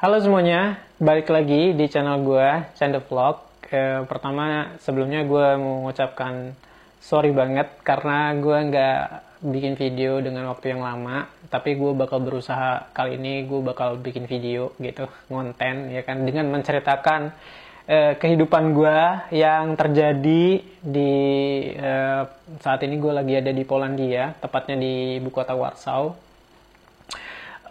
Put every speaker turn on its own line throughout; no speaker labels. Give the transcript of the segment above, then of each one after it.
Halo semuanya, balik lagi di channel gue, Canda Vlog. Pertama, sebelumnya gue mau mengucapkan sorry banget karena gue nggak bikin video dengan waktu yang lama. Tapi gue bakal berusaha kali ini, gue bakal bikin video gitu, konten ya kan, dengan menceritakan kehidupan gue yang terjadi di saat ini. Gue lagi ada di Polandia, tepatnya di ibu kota Warsaw.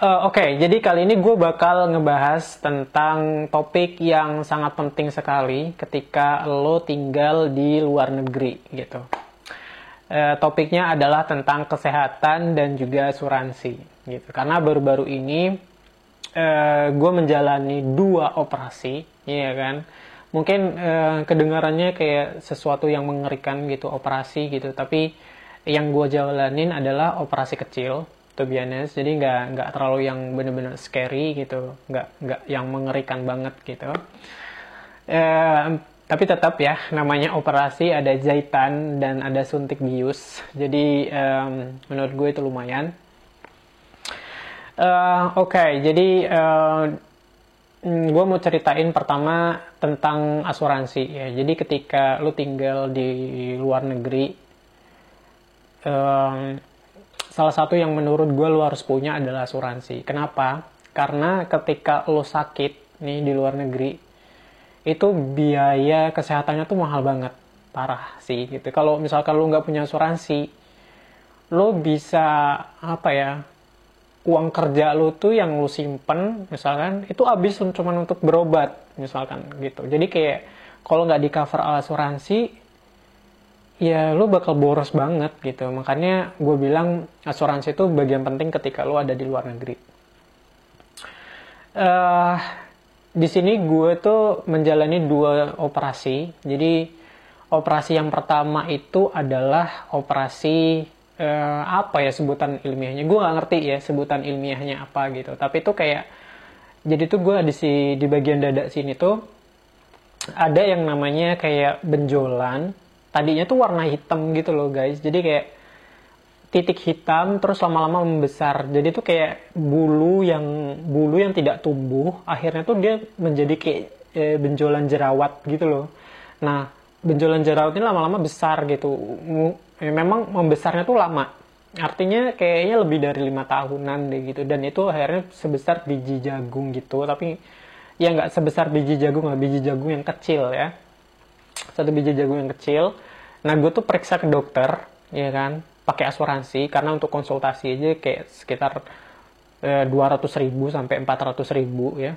Oke, jadi kali ini gue bakal ngebahas tentang topik yang sangat penting sekali ketika lo tinggal di luar negeri gitu. Topiknya adalah tentang kesehatan dan juga asuransi gitu. Karena baru-baru ini gue menjalani 2 operasi, ya kan. Mungkin kedengarannya kayak sesuatu yang mengerikan gitu, operasi gitu. Tapi yang gue jalanin adalah operasi kecil, to be honest. Jadi nggak terlalu yang bener-bener scary gitu, nggak yang mengerikan banget gitu. Tapi tetap ya, namanya operasi, ada jahitan dan ada suntik bius. Jadi menurut gue itu lumayan. Oke, jadi gue mau ceritain pertama tentang asuransi ya. Jadi ketika lu tinggal di luar negeri, salah satu yang menurut gue lu harus punya adalah asuransi. Kenapa? Karena ketika lu sakit nih di luar negeri, itu biaya kesehatannya tuh mahal banget, parah sih gitu. Kalau misalkan lu nggak punya asuransi, lu bisa apa ya? Uang kerja lu tuh yang lu simpen misalkan itu habis cuma untuk berobat misalkan gitu. Jadi kayak kalau nggak di cover asuransi, ya lu bakal boros banget gitu. Makanya gue bilang asuransi itu bagian penting ketika lu ada di luar negeri. Di sini gue tuh menjalani 2 operasi. Jadi operasi yang pertama itu adalah operasi apa ya sebutan ilmiahnya? Gue nggak ngerti ya sebutan ilmiahnya apa gitu. Tapi itu kayak, jadi tuh gue di bagian dada sini tuh ada yang namanya kayak benjolan. Tadinya tuh warna hitam gitu loh guys. Jadi kayak titik hitam terus lama-lama membesar. Jadi tuh kayak bulu yang tidak tumbuh. Akhirnya tuh dia menjadi kayak benjolan jerawat gitu loh. Nah, benjolan jerawat ini lama-lama besar gitu. Memang membesarnya tuh lama. Artinya kayaknya lebih dari 5 tahunan deh gitu. Dan itu akhirnya sebesar biji jagung gitu. Tapi ya nggak sebesar biji jagung lah. Biji jagung yang kecil ya. Satu biji jagung yang kecil. Nah, gue tuh periksa ke dokter, ya kan, pakai asuransi, karena untuk konsultasi aja kayak sekitar 200.000 sampai 400.000 ya.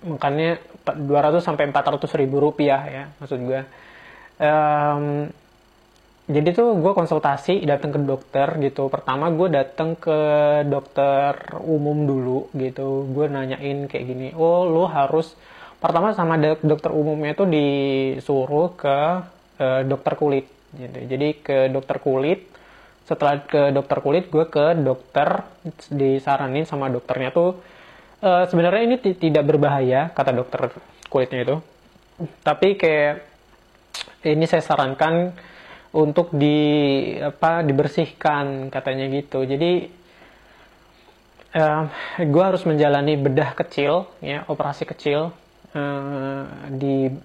Makanya 200 sampai 400.000 rupiah ya, maksud gue. Jadi tuh gue konsultasi, datang ke dokter gitu. Pertama gue datang ke dokter umum dulu gitu. Gue nanyain kayak gini, oh lu harus, pertama sama dokter umumnya tuh disuruh ke dokter kulit gitu. Jadi ke dokter kulit, setelah ke dokter kulit gue ke dokter, disaranin sama dokternya tuh sebenarnya ini tidak berbahaya kata dokter kulitnya itu, tapi kayak ini saya sarankan untuk dibersihkan katanya gitu. Jadi gue harus menjalani bedah kecil ya, operasi kecil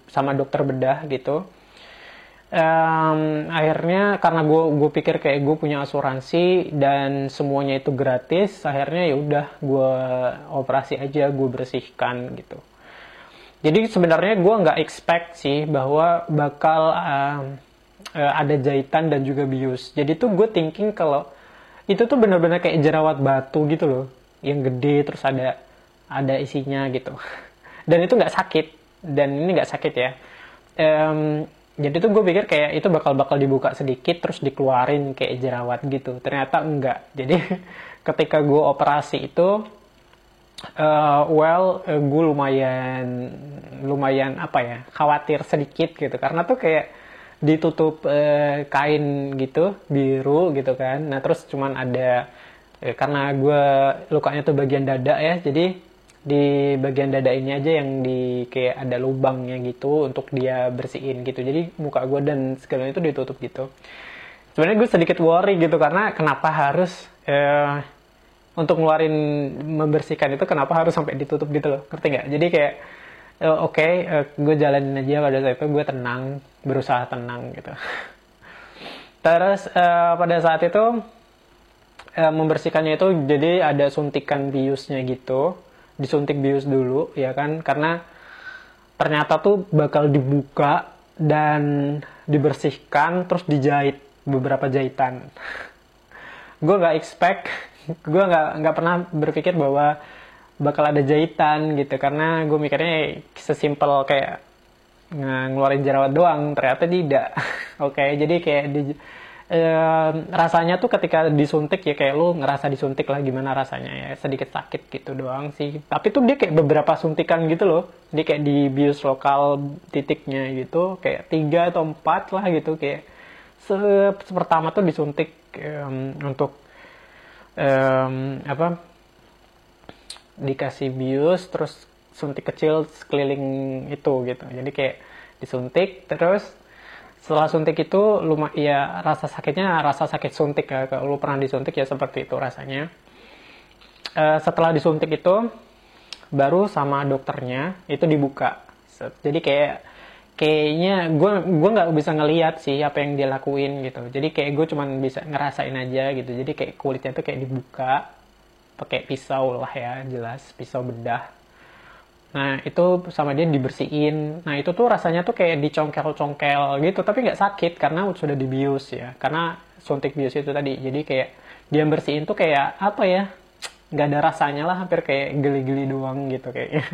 sama dokter bedah gitu. Akhirnya karena gue pikir kayak gue punya asuransi dan semuanya itu gratis, akhirnya ya udah gue operasi aja, gue bersihkan gitu. Jadi sebenarnya gue nggak expect sih bahwa bakal ada jahitan dan juga bius. Jadi tuh gue thinking kalau itu tuh benar-benar kayak jerawat batu gitu loh, yang gede terus ada isinya gitu. Dan itu nggak sakit, dan ini nggak sakit ya. Jadi tuh gue pikir kayak itu bakal dibuka sedikit terus dikeluarin kayak jerawat gitu. Ternyata enggak. Jadi ketika gue operasi itu, gue lumayan apa ya, khawatir sedikit gitu. Karena tuh kayak ditutup kain gitu, biru gitu kan. Nah terus cuman ada, karena gue lukanya tuh bagian dada ya, jadi di bagian dada ini aja yang di kayak ada lubangnya gitu untuk dia bersihin gitu. Jadi muka gue dan segalanya itu ditutup gitu. Sebenarnya gue sedikit worry gitu karena kenapa harus untuk ngeluarin membersihkan itu kenapa harus sampai ditutup gitu loh, ngerti nggak? Jadi kayak oke, gue jalanin aja pada saat itu, gue tenang, berusaha tenang gitu. Terus pada saat itu membersihkannya itu jadi ada suntikan biusnya gitu, disuntik bius dulu ya kan, karena ternyata tuh bakal dibuka dan dibersihkan terus dijahit beberapa jahitan. Gue nggak expect, gue nggak pernah berpikir bahwa bakal ada jahitan gitu, karena gue mikirnya sesimpel kayak ngeluarin jerawat doang, ternyata tidak. Oke, jadi kayak rasanya tuh ketika disuntik ya kayak lu ngerasa disuntik lah, gimana rasanya ya, sedikit sakit gitu doang sih. Tapi tuh dia kayak beberapa suntikan gitu loh, dia kayak di bius lokal titiknya gitu, kayak 3 atau 4 lah gitu, kayak pertama tuh disuntik untuk apa, dikasih bius, terus suntik kecil sekeliling itu gitu. Jadi kayak disuntik, terus setelah suntik itu ya rasa sakitnya rasa sakit suntik ya, kalau lu pernah disuntik ya seperti itu rasanya. Setelah disuntik itu baru sama dokternya itu dibuka. Jadi kayaknya gue nggak bisa ngelihat sih apa yang dia lakuin gitu. Jadi kayak gue cuman bisa ngerasain aja gitu. Jadi kayak kulitnya tuh kayak dibuka pakai pisau lah ya, jelas pisau bedah. Nah itu sama dia dibersihin. Nah itu tuh rasanya tuh kayak dicongkel-congkel gitu, tapi nggak sakit karena sudah dibius ya, karena suntik bius itu tadi. Jadi kayak dia bersihin tuh kayak apa ya, nggak ada rasanya lah, hampir kayak geli-geli doang gitu kayaknya.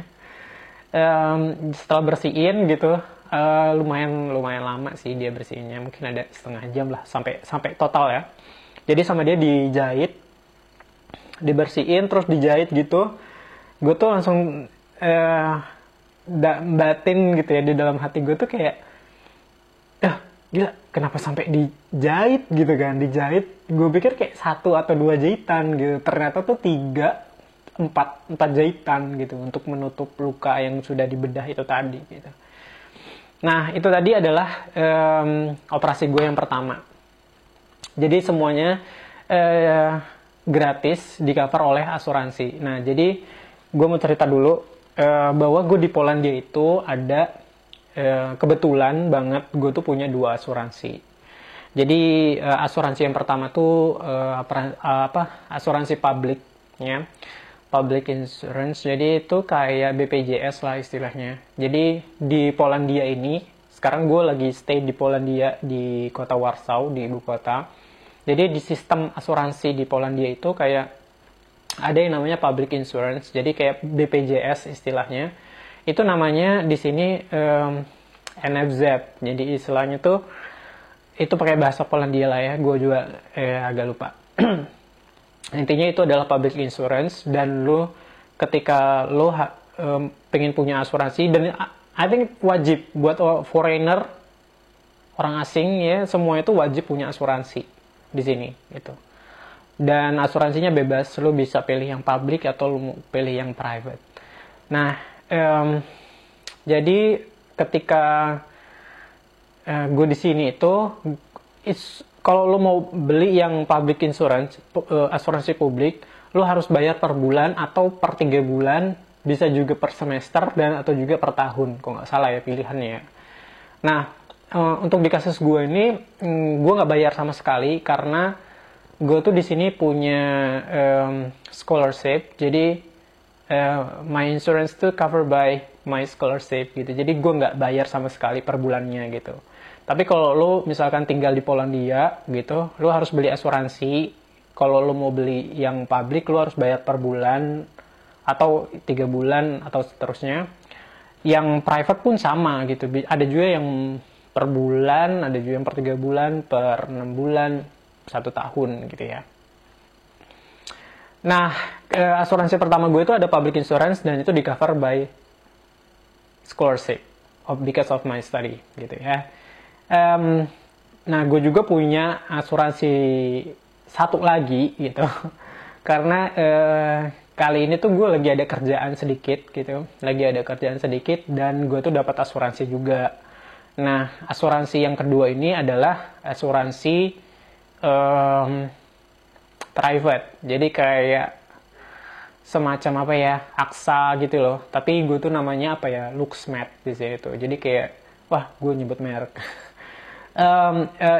Setelah bersihin gitu, lumayan lama sih dia bersihinnya, mungkin ada setengah jam lah sampai total ya. Jadi sama dia dijahit, dibersihin terus dijahit gitu. Gue tuh langsung batin gitu ya, di dalam hati gue tuh kayak gila, kenapa sampai dijahit gitu kan. Dijahit, gue pikir kayak 1 atau 2 jahitan gitu, ternyata tuh 4 jahitan gitu untuk menutup luka yang sudah dibedah itu tadi gitu. Nah itu tadi adalah operasi gue yang pertama. Jadi semuanya gratis, di cover oleh asuransi. Nah jadi gue mau cerita dulu bahwa gue di Polandia itu ada kebetulan banget gue tuh punya 2 asuransi. Jadi asuransi yang pertama tuh asuransi publik ya, public insurance. Jadi itu kayak BPJS lah istilahnya. Jadi di Polandia ini, sekarang gue lagi stay di Polandia di kota Warsaw, di ibu kota. Jadi di sistem asuransi di Polandia itu kayak ada yang namanya public insurance. Jadi kayak BPJS istilahnya. Itu namanya di sini NFZ. Jadi istilahnya tuh itu pakai bahasa Polandia lah ya. Gue juga agak lupa. Intinya itu adalah public insurance, dan lo ketika lo pengen punya asuransi, dan I think wajib buat foreigner, orang asing ya, semua itu wajib punya asuransi di sini gitu. Dan asuransinya bebas, lo bisa pilih yang public atau lo pilih yang private. Nah, jadi ketika gue di sini itu, kalau lo mau beli yang public insurance, asuransi publik, lo harus bayar per bulan atau per 3 bulan, bisa juga per semester dan atau juga per tahun, kalau nggak salah ya pilihannya. Nah, untuk di kasus gue ini, gue nggak bayar sama sekali karena gue tuh di sini punya scholarship. Jadi my insurance tuh cover by my scholarship gitu. Jadi gue nggak bayar sama sekali per bulannya gitu. Tapi kalau lo misalkan tinggal di Polandia gitu, lo harus beli asuransi. Kalau lo mau beli yang publik, lo harus bayar per bulan atau 3 bulan atau seterusnya. Yang private pun sama gitu. Ada juga yang per bulan, ada juga yang per 3 bulan, per 6 bulan, 1 tahun gitu ya. Nah, asuransi pertama gue itu ada public insurance, dan itu di cover by scholarship because of my study gitu ya. Nah, gue juga punya asuransi satu lagi gitu, karena kali ini tuh gue lagi ada kerjaan sedikit gitu, dan gue tuh dapat asuransi juga. Nah, asuransi yang kedua ini adalah asuransi private. Jadi kayak semacam apa ya, AXA gitu loh, tapi gue tuh namanya apa ya, LuxMed di situ. Jadi kayak wah, gue nyebut merek.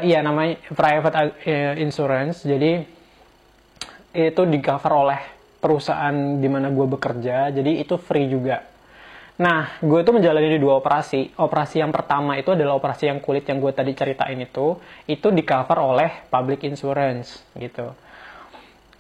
Iya, namanya private insurance. Jadi itu di cover oleh perusahaan di mana gue bekerja, jadi itu free juga. Nah, gue tuh menjalani dua operasi. Operasi yang pertama itu adalah operasi yang kulit yang gue tadi ceritain itu di cover oleh public insurance gitu.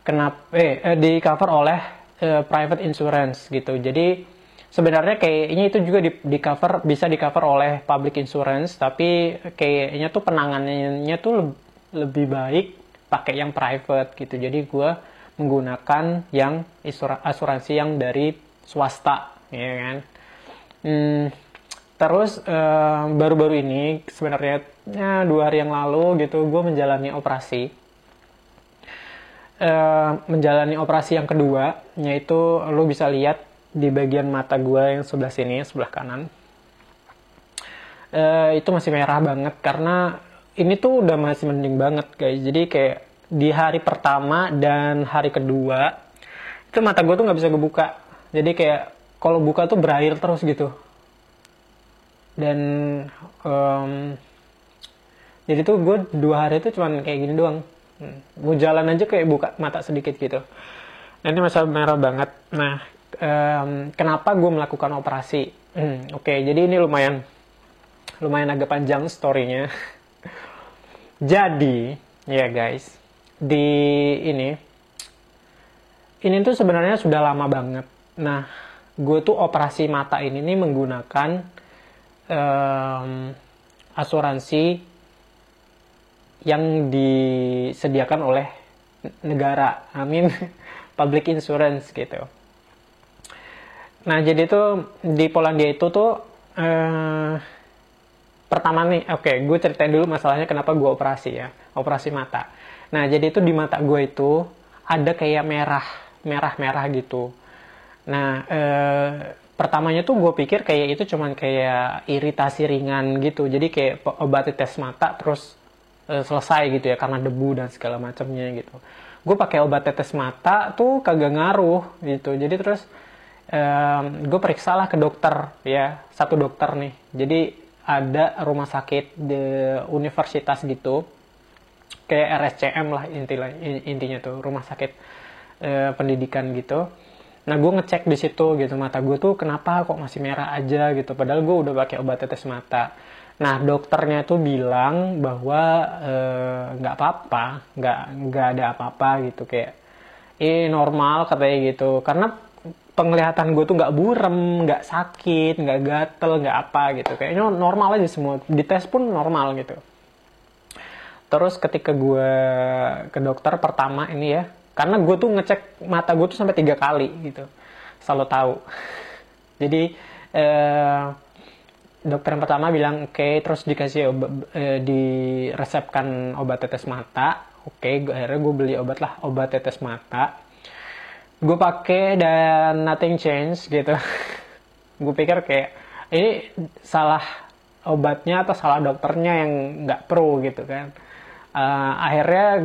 Kenapa? Di cover oleh private insurance gitu. Jadi sebenarnya kayaknya itu juga di cover, bisa di cover oleh public insurance, tapi kayaknya tuh penanganannya tuh lebih baik pakai yang private gitu. Jadi gue menggunakan yang asuransi yang dari swasta, ya kan. Terus baru-baru ini sebenarnya 2 hari yang lalu gitu gue menjalani operasi yang kedua, yaitu lo bisa lihat di bagian mata gue yang sebelah sini, sebelah kanan. Itu masih merah banget karena ini tuh udah masih mending banget guys. Jadi kayak di hari pertama dan hari kedua itu mata gue tuh nggak bisa kebuka. Jadi kayak kalau buka tuh berair terus gitu. Dan jadi tuh gue 2 hari itu cuman kayak gini doang. Mau jalan aja kayak buka mata sedikit gitu. Nah, ini masih merah banget. Nah, kenapa gue melakukan operasi? Oke, jadi ini lumayan agak panjang story-nya. Jadi, ya guys, ini tuh sebenarnya sudah lama banget. Nah, gue tuh operasi mata ini nih menggunakan asuransi yang disediakan oleh negara, public insurance gitu. Nah, jadi tuh di Polandia itu tuh pertama nih, gue ceritain dulu masalahnya kenapa gue operasi mata. Nah, jadi itu di mata gue itu ada kayak merah gitu. Nah, pertamanya tuh gue pikir kayak itu cuman kayak iritasi ringan gitu. Jadi kayak obat tetes mata terus selesai gitu ya, karena debu dan segala macamnya gitu. Gue pakai obat tetes mata tuh kagak ngaruh gitu. Jadi terus gue periksa lah ke dokter ya, satu dokter nih. Jadi ada rumah sakit di universitas gitu, kayak RSCM lah intinya tuh, rumah sakit pendidikan gitu. Nah, gue ngecek di situ gitu, mata gue tuh kenapa kok masih merah aja gitu, padahal gue udah pakai obat tetes mata. Nah, dokternya tuh bilang bahwa nggak apa-apa, nggak ada apa-apa gitu, kayak ini normal katanya gitu, karena penglihatan gue tuh nggak burem, nggak sakit, nggak gatel, nggak apa gitu, kayaknya normal aja semua, dites pun normal gitu. Terus ketika gue ke dokter pertama ini ya, karena gue tuh ngecek mata gue tuh sampai 3 kali gitu, selalu tahu. Jadi dokter yang pertama bilang oke, terus dikasih diresepkan obat tetes mata. Akhirnya gue beli obat tetes mata. Gue pakai dan nothing change gitu. Gue pikir kayak ini salah obatnya atau salah dokternya yang nggak pro gitu kan. Akhirnya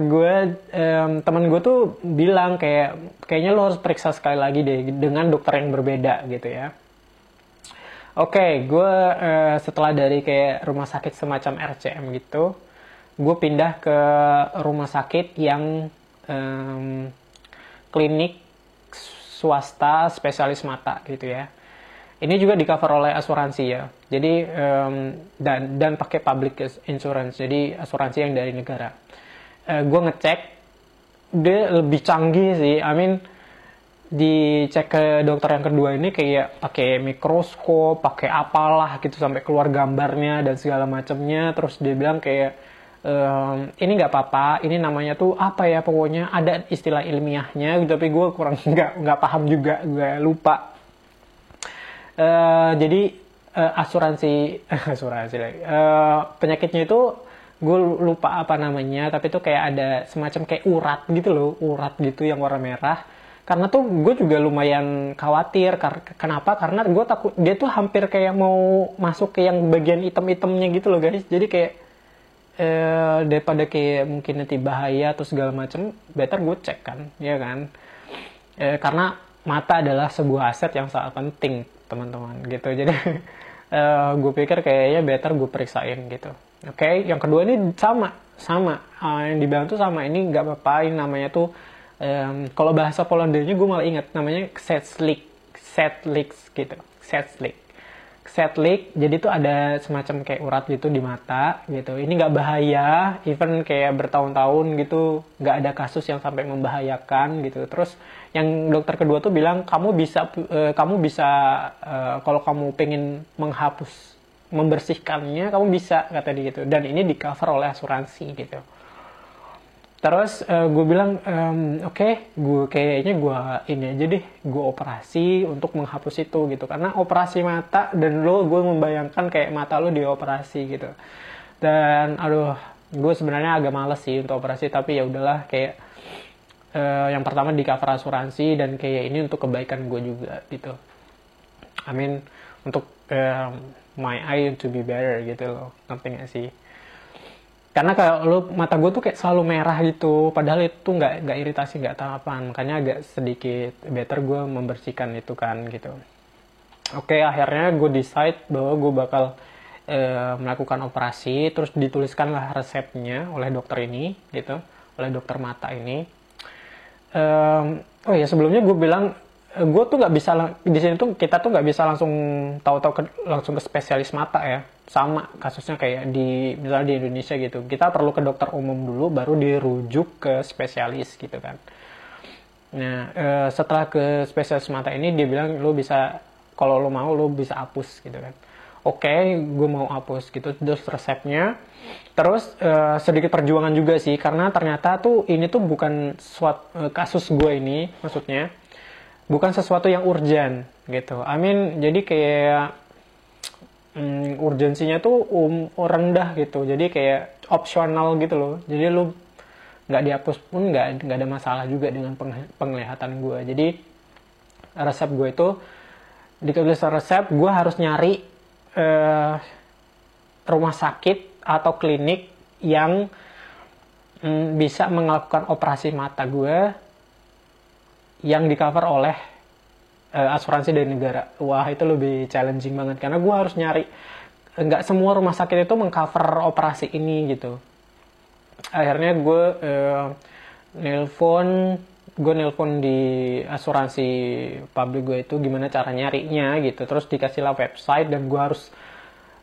teman gue tuh bilang kayaknya lo harus periksa sekali lagi deh dengan dokter yang berbeda gitu ya. Gue setelah dari kayak rumah sakit semacam RCM gitu, gue pindah ke rumah sakit yang klinik swasta spesialis mata gitu ya. Ini juga di cover oleh asuransi ya. Jadi dan pakai public insurance. Jadi asuransi yang dari negara. Gue ngecek, dia lebih canggih sih. Dicek ke dokter yang kedua ini kayak pakai mikroskop, pakai apalah gitu sampai keluar gambarnya dan segala macamnya. Terus dia bilang kayak ini nggak apa-apa, ini namanya tuh apa ya, pokoknya ada istilah ilmiahnya gitu, tapi gue kurang nggak paham juga, gue lupa. Jadi penyakitnya itu gue lupa apa namanya, tapi tuh kayak ada semacam kayak urat gitu yang warna merah. Karena tuh gue juga lumayan khawatir, kenapa? Karena gue takut dia tuh hampir kayak mau masuk ke yang bagian hitam-hitamnya gitu loh guys. Jadi kayak daripada kayak mungkin nanti bahaya atau segala macam, better gue cek kan, ya kan? Karena mata adalah sebuah aset yang sangat penting, teman-teman, gitu. Jadi gue pikir kayaknya better gue periksain gitu. Oke, yang kedua ini sama yang dibilang tuh sama, ini nggak apa-apa, ini namanya tuh kalau bahasa Polandanya gue malah ingat namanya setlik gitu, setlik. Jadi tuh ada semacam kayak urat gitu di mata gitu. Ini nggak bahaya, even kayak bertahun-tahun gitu nggak ada kasus yang sampai membahayakan gitu. Terus yang dokter kedua tuh bilang kamu bisa kalau kamu pengen membersihkannya kamu bisa, kata dia gitu. Dan ini di cover oleh asuransi gitu. Terus gue bilang, oke, gue ini aja deh, gue operasi untuk menghapus itu gitu. Karena operasi mata, dan gue membayangkan kayak mata lo dioperasi gitu. Dan aduh, gue sebenarnya agak males sih untuk operasi, tapi ya udahlah, kayak yang pertama di cover asuransi, dan kayak ini untuk kebaikan gue juga gitu. I mean, untuk my eye to be better gitu loh, ngerti gak sih? Karena kalau mata gue tuh kayak selalu merah gitu, padahal itu nggak iritasi, nggak tahu apaan, makanya agak sedikit better gue membersihkan itu kan gitu. Oke, akhirnya gue decide bahwa gue bakal melakukan operasi, terus dituliskanlah resepnya oleh dokter ini gitu, oleh dokter mata ini. Oh ya, sebelumnya gue bilang gue tuh nggak bisa di sini tuh, kita tuh nggak bisa langsung tahu-tahu langsung ke spesialis mata ya. Sama kasusnya kayak misalnya di Indonesia gitu, kita perlu ke dokter umum dulu baru dirujuk ke spesialis gitu kan. Nah setelah ke spesialis mata ini dia bilang lo bisa, kalau lo mau lo bisa hapus gitu kan. Oke, gue mau hapus gitu, terus resepnya. Terus sedikit perjuangan juga sih, karena ternyata tuh ini tuh bukan kasus gue ini, maksudnya bukan sesuatu yang urgent gitu. I mean, jadi kayak urgensinya tuh rendah gitu. Jadi kayak opsional gitu loh. Jadi lu nggak dihapus pun nggak ada masalah juga dengan penglihatan gue. Jadi resep gue itu, ditulis resep, gue harus nyari rumah sakit atau klinik yang bisa melakukan operasi mata gue yang di cover oleh asuransi dari negara. Wah, itu lebih challenging banget karena gue harus nyari, nggak semua rumah sakit itu mengcover operasi ini gitu. Akhirnya gue nelpon di asuransi publik gue itu gimana cara nyarinya gitu. Terus dikasihlah website dan gue harus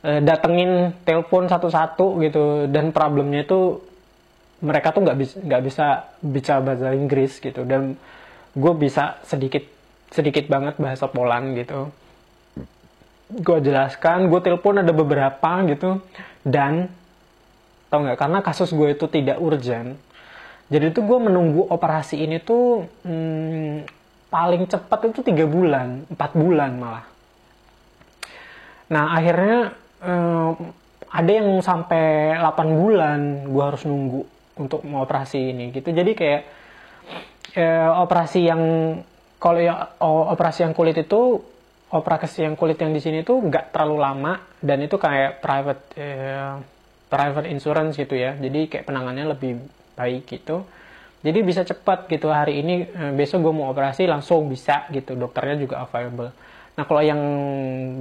datengin telepon satu-satu gitu. Dan problemnya itu mereka tuh nggak bisa bicara bahasa Inggris gitu, dan gue bisa sedikit banget bahasa Poland gitu. Gue jelaskan, gue telepon ada beberapa gitu, dan tau nggak, karena kasus gue itu tidak urgent, jadi tuh gue menunggu operasi ini tuh paling cepat itu 3 bulan, 4 bulan malah. Nah akhirnya ada yang sampai 8 bulan gue harus nunggu untuk mau operasi ini gitu. Jadi kayak operasi yang kulit itu, operasi yang kulit yang di sini tuh nggak terlalu lama, dan itu kayak private insurance gitu ya. Jadi kayak penanganannya lebih baik gitu. Jadi bisa cepat gitu, hari ini besok gue mau operasi langsung bisa gitu, dokternya juga available. Nah kalau yang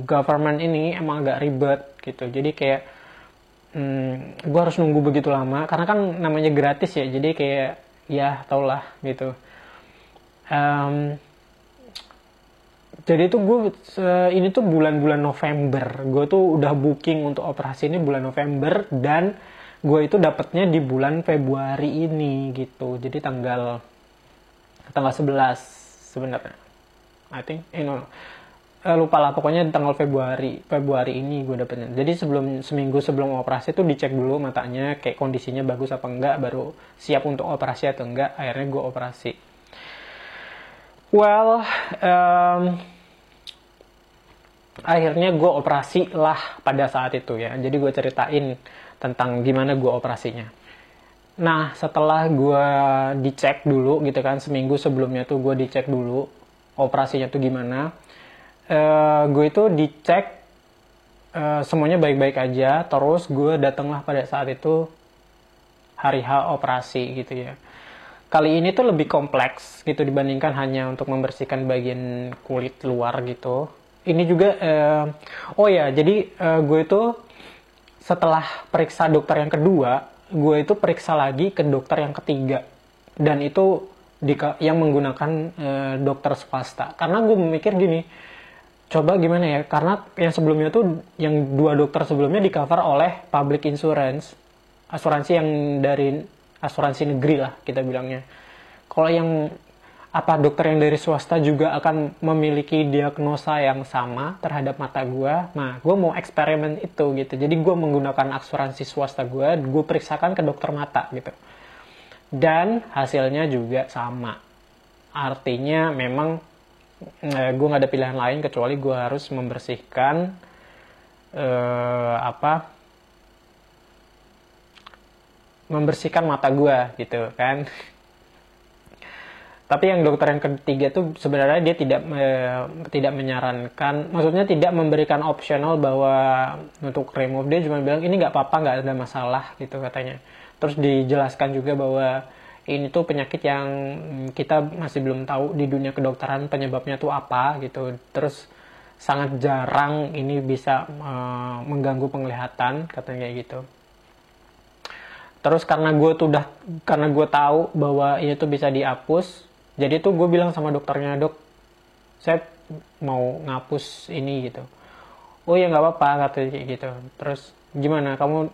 government ini emang agak ribet gitu. Jadi kayak gue harus nunggu begitu lama karena kan namanya gratis ya. Jadi kayak ya tau lah gitu. Jadi tuh gue ini tuh bulan-bulan November, gue tuh udah booking untuk operasi ini bulan November, dan gue itu dapetnya di bulan Februari ini gitu. Jadi tanggal 11 sebenarnya, I think lupa lah, pokoknya tanggal Februari ini gue dapetnya. Jadi seminggu sebelum operasi tuh dicek dulu matanya kayak kondisinya bagus apa enggak, baru siap untuk operasi atau enggak. Akhirnya gue operasi. Well, akhirnya gue operasi lah pada saat itu ya. Jadi gue ceritain tentang gimana gue operasinya. Nah, setelah gue dicek dulu gitu kan, seminggu sebelumnya tuh gue dicek dulu operasinya tuh gimana. Gue itu dicek semuanya baik-baik aja. Terus gue datanglah pada saat itu hari H operasi gitu ya. kali ini tuh lebih kompleks gitu dibandingkan hanya untuk membersihkan bagian kulit luar gitu. Ini juga oh ya, jadi gue itu setelah periksa dokter yang kedua, gue itu periksa lagi ke dokter yang ketiga, dan itu yang menggunakan dokter swasta. Karena gue memikir gini, coba gimana ya, karena yang sebelumnya tuh, yang dua dokter sebelumnya di cover oleh public insurance, asuransi yang dari asuransi negeri lah kita bilangnya. Kalau yang dokter yang dari swasta juga akan memiliki diagnosa yang sama terhadap mata gue. Nah, gue mau eksperimen itu gitu. Jadi gue menggunakan asuransi swasta gue periksakan ke dokter mata gitu. Dan hasilnya juga sama. Artinya memang gue nggak ada pilihan lain kecuali gue harus membersihkan membersihkan mata gue gitu kan. Tapi yang dokter yang ketiga tuh sebenarnya dia tidak menyarankan, maksudnya tidak memberikan optional bahwa untuk remove. Dia cuma bilang ini nggak apa-apa, nggak ada masalah gitu katanya. Terus dijelaskan juga bahwa ini tuh penyakit yang kita masih belum tahu di dunia kedokteran penyebabnya tuh apa gitu. Terus sangat jarang ini bisa mengganggu penglihatan katanya kayak gitu. Terus karena gue tahu bahwa ini tuh bisa dihapus, jadi tuh gue bilang sama dokternya, dok, saya mau ngapus ini gitu. Oh ya nggak apa-apa katanya kayak gitu. Terus gimana kamu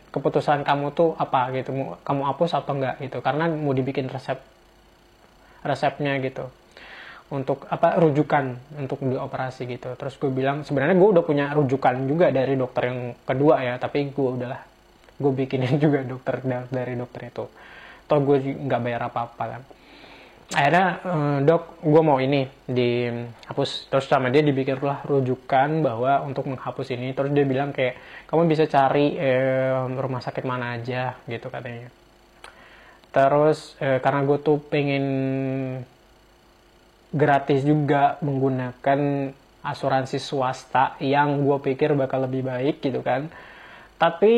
keputusan kamu tuh apa gitu, mau kamu hapus atau enggak gitu, karena mau dibikin resepnya gitu untuk rujukan untuk dioperasi gitu. Terus gue bilang sebenarnya gue udah punya rujukan juga dari dokter yang kedua ya, tapi gue bikinin juga dari dokter itu. Toh gue nggak bayar apa-apa kan. Akhirnya dok, gue mau ini dihapus. Terus sama dia dibikinlah rujukan bahwa untuk menghapus ini. Terus dia bilang kayak kamu bisa cari rumah sakit mana aja gitu katanya. Terus karena gue tuh pengen gratis juga menggunakan asuransi swasta yang gue pikir bakal lebih baik gitu kan. Tapi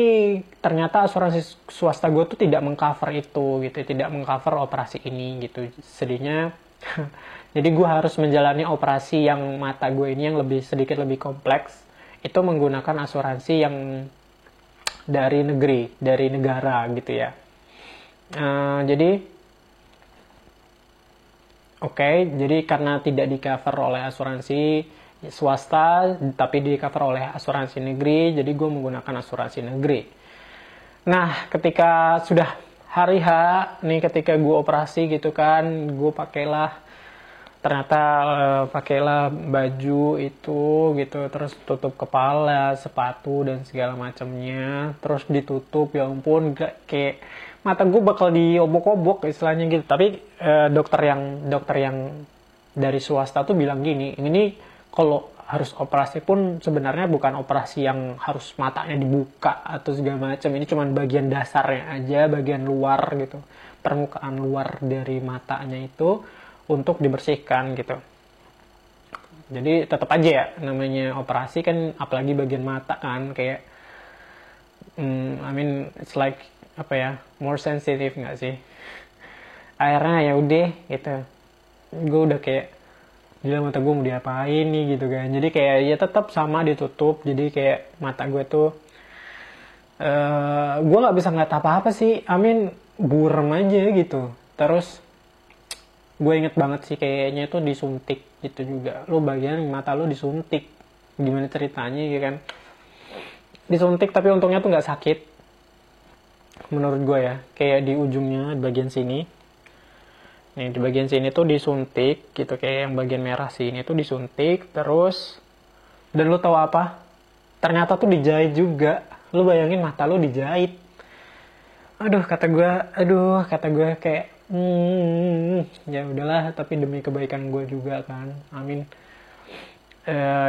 ternyata asuransi swasta gue tuh tidak mengcover itu gitu, tidak mengcover operasi ini gitu. Sedihnya, jadi gue harus menjalani operasi yang mata gue ini yang sedikit lebih kompleks. Itu menggunakan asuransi yang dari negara gitu ya. Jadi, jadi karena tidak di-cover oleh asuransi swasta tapi di cover oleh asuransi negeri, jadi gue menggunakan asuransi negeri. Nah, ketika sudah hari H nih, ketika gue operasi gitu kan, gue pakailah baju itu gitu, terus tutup kepala, sepatu dan segala macamnya, terus ditutup. Ya ampun, kayak mata gue bakal diobok-obok istilahnya gitu. Tapi dokter yang dari swasta tuh bilang gini, ini kalau harus operasi pun sebenarnya bukan operasi yang harus matanya dibuka atau segala macam. Ini cuma bagian dasarnya aja, bagian luar gitu, permukaan luar dari matanya itu untuk dibersihkan gitu. Jadi tetap aja ya, namanya operasi kan, apalagi bagian mata kan, kayak it's like more sensitive nggak sih. Akhirnya ya udah gitu, gue udah kayak gila, mata gue mau diapain nih gitu kan. Jadi kayak ya tetap sama ditutup. Jadi kayak mata gue tuh gue nggak bisa ngeliat apa-apa sih, buram aja gitu. Terus gue inget banget sih kayaknya itu disuntik gitu juga. Lo bagian mata lo disuntik, gimana ceritanya gitu kan. Disuntik tapi untungnya tuh nggak sakit menurut gue ya. Kayak di ujungnya bagian sini. Nih di bagian sini tuh disuntik gitu, kayak yang bagian merah sini tuh disuntik terus. Dan lu tahu apa? Ternyata tuh dijahit juga. Lu bayangin mata lu dijahit. Kata gue kayak ya udahlah, tapi demi kebaikan gue juga kan.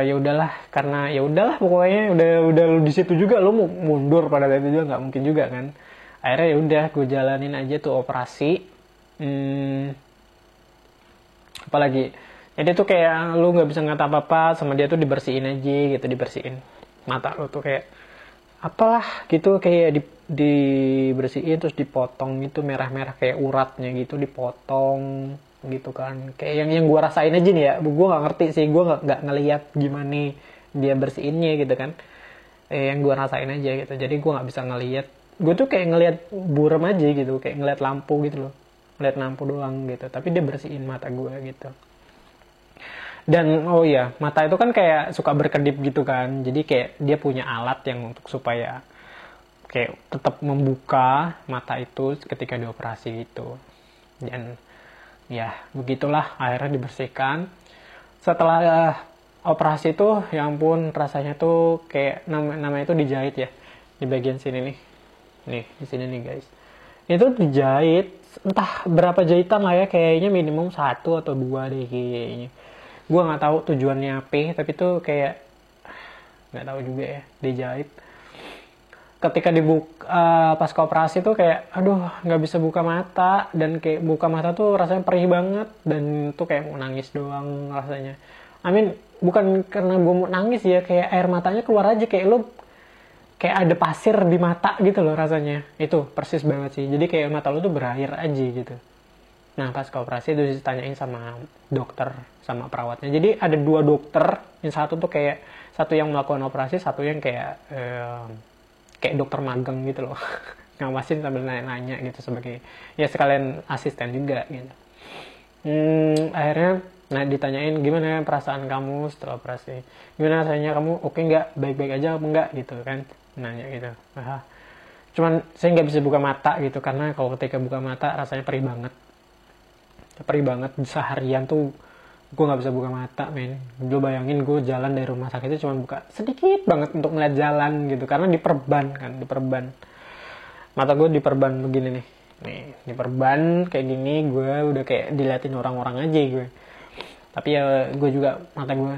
Ya udahlah, karena ya udahlah pokoknya udah lu di situ juga, lu mau mundur pada saat itu juga nggak mungkin juga kan. Akhirnya ya udah gue jalanin aja tuh operasi. Apalagi jadi tuh kayak lu nggak bisa ngata apa-apa sama dia tuh, dibersihin aja gitu, dibersihin mata lu tuh kayak apalah gitu, kayak dibersihin terus dipotong gitu, merah-merah kayak uratnya gitu dipotong gitu kan. Kayak yang gue rasain aja nih ya, gue nggak ngerti sih, gue nggak ngeliat gimana dia bersihinnya gitu kan. Yang gue rasain aja gitu, jadi gue nggak bisa ngeliat. Gue tuh kayak ngeliat burem aja gitu, kayak ngeliat lampu gitu loh, ngeliat lampu doang gitu, tapi dia bersihin mata gue gitu. Dan oh iya, mata itu kan kayak suka berkedip gitu kan, jadi kayak dia punya alat yang untuk supaya kayak tetap membuka mata itu ketika dioperasi gitu. Dan ya begitulah, akhirnya dibersihkan. Setelah operasi itu, ya ampun, rasanya tuh kayak namanya itu dijahit ya, di bagian sini nih di sini nih guys, itu dijahit entah berapa jahitan lah ya, kayaknya minimum 1 atau 2 deh kayaknya. Gue nggak tahu tujuannya apa, tapi tuh kayak nggak tahu juga ya, dijahit. Ketika dibuka pas ke operasi tuh kayak aduh nggak bisa buka mata, dan kayak buka mata tuh rasanya perih banget, dan tuh kayak mau nangis doang rasanya. I mean, bukan karena gue mau nangis ya, kayak air matanya keluar aja, kayak lo kayak ada pasir di mata gitu loh rasanya. Itu persis banget sih, jadi kayak mata lo tuh berair aja gitu. Nah pas ke operasi itu ditanyain sama dokter sama perawatnya. Jadi ada 2 dokter, yang satu tuh kayak satu yang melakukan operasi, satu yang kayak kayak dokter magang gitu loh, ngawasin sambil nanya-nanya gitu, sebagai ya sekalian asisten juga gitu. Akhirnya ditanyain gimana perasaan kamu setelah operasi, gimana rasanya, kamu oke nggak, baik-baik aja apa enggak gitu kan, nanya gitu. Cuman saya nggak bisa buka mata gitu, karena kalau ketika buka mata rasanya perih banget seharian tuh. Gue nggak bisa buka mata, men. Gue bayangin gue jalan dari rumah sakit itu cuma buka sedikit banget untuk melihat jalan gitu, karena diperban mata gue, diperban begini nih, diperban kayak gini. Gue udah kayak diliatin orang-orang aja gue, tapi ya gue juga mata gue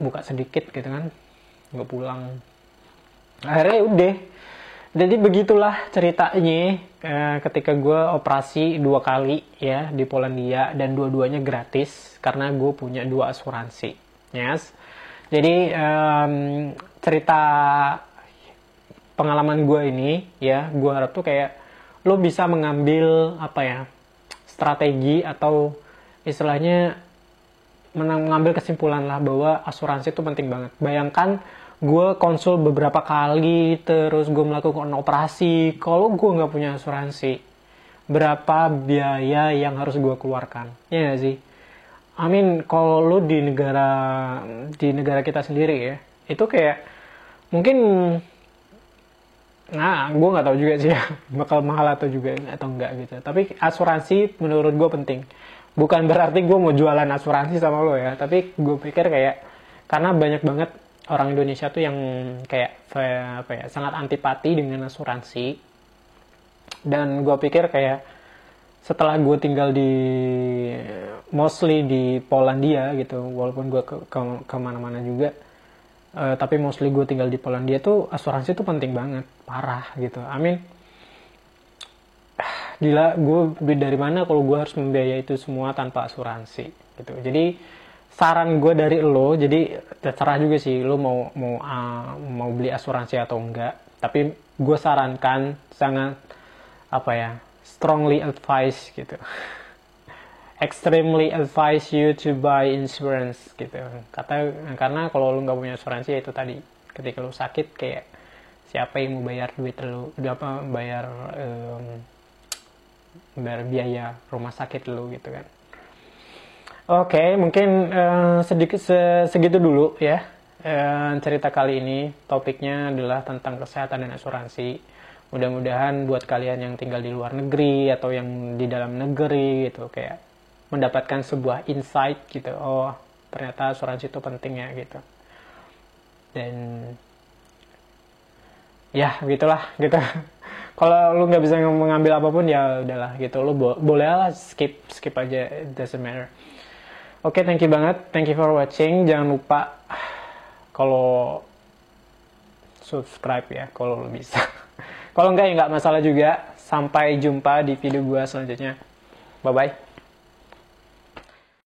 buka sedikit gitu kan. Gue pulang, akhirnya udah. Jadi begitulah ceritanya ketika gue operasi 2 kali ya di Polandia, dan dua-duanya gratis karena gue punya 2 asuransi. Yes. Jadi cerita pengalaman gue ini ya, gue harap tuh kayak lo bisa mengambil apa ya, strategi atau istilahnya mengambil kesimpulan lah bahwa asuransi itu penting banget. Bayangkan gue konsul beberapa kali, terus gue melakukan operasi, kalau gue nggak punya asuransi, berapa biaya yang harus gue keluarkan, ya nggak sih? I mean, kalau lu di negara kita sendiri ya, itu kayak mungkin, nah gue nggak tahu juga sih ya, bakal mahal atau enggak gitu. Tapi asuransi menurut gue penting. Bukan berarti gue mau jualan asuransi sama lo ya, tapi gue pikir kayak karena banyak banget orang Indonesia tuh yang kayak apa ya, sangat antipati dengan asuransi. Dan gue pikir kayak setelah gue tinggal di mostly di Polandia gitu, walaupun gue kemana-mana juga, tapi mostly gue tinggal di Polandia tuh asuransi tuh penting banget, parah gitu. I mean, gila, gue beli dari mana kalau gue harus membiayai itu semua tanpa asuransi gitu. Jadi saran gue dari lo, jadi terserah juga sih lo mau beli asuransi atau enggak, tapi gue sarankan sangat apa ya, strongly advise gitu, extremely advise you to buy insurance gitu. Karena kalau lo nggak punya asuransi, ya itu tadi, ketika lo sakit kayak siapa yang mau bayar duit lo, bayar biaya rumah sakit lo gitu kan. Oke, mungkin sedikit segitu dulu ya. Cerita kali ini topiknya adalah tentang kesehatan dan asuransi. Mudah-mudahan buat kalian yang tinggal di luar negeri atau yang di dalam negeri gitu, kayak mendapatkan sebuah insight gitu. Oh, ternyata asuransi itu penting ya gitu. Dan ya gitulah gitu. Kalau lu nggak bisa mengambil apapun, ya udahlah gitu. Lu boleh lah skip aja, it doesn't matter. Oke, thank you banget. Thank you for watching. Jangan lupa kalau subscribe ya, kalau lo bisa. Kalau enggak ya nggak masalah juga. Sampai jumpa di video gue selanjutnya. Bye-bye.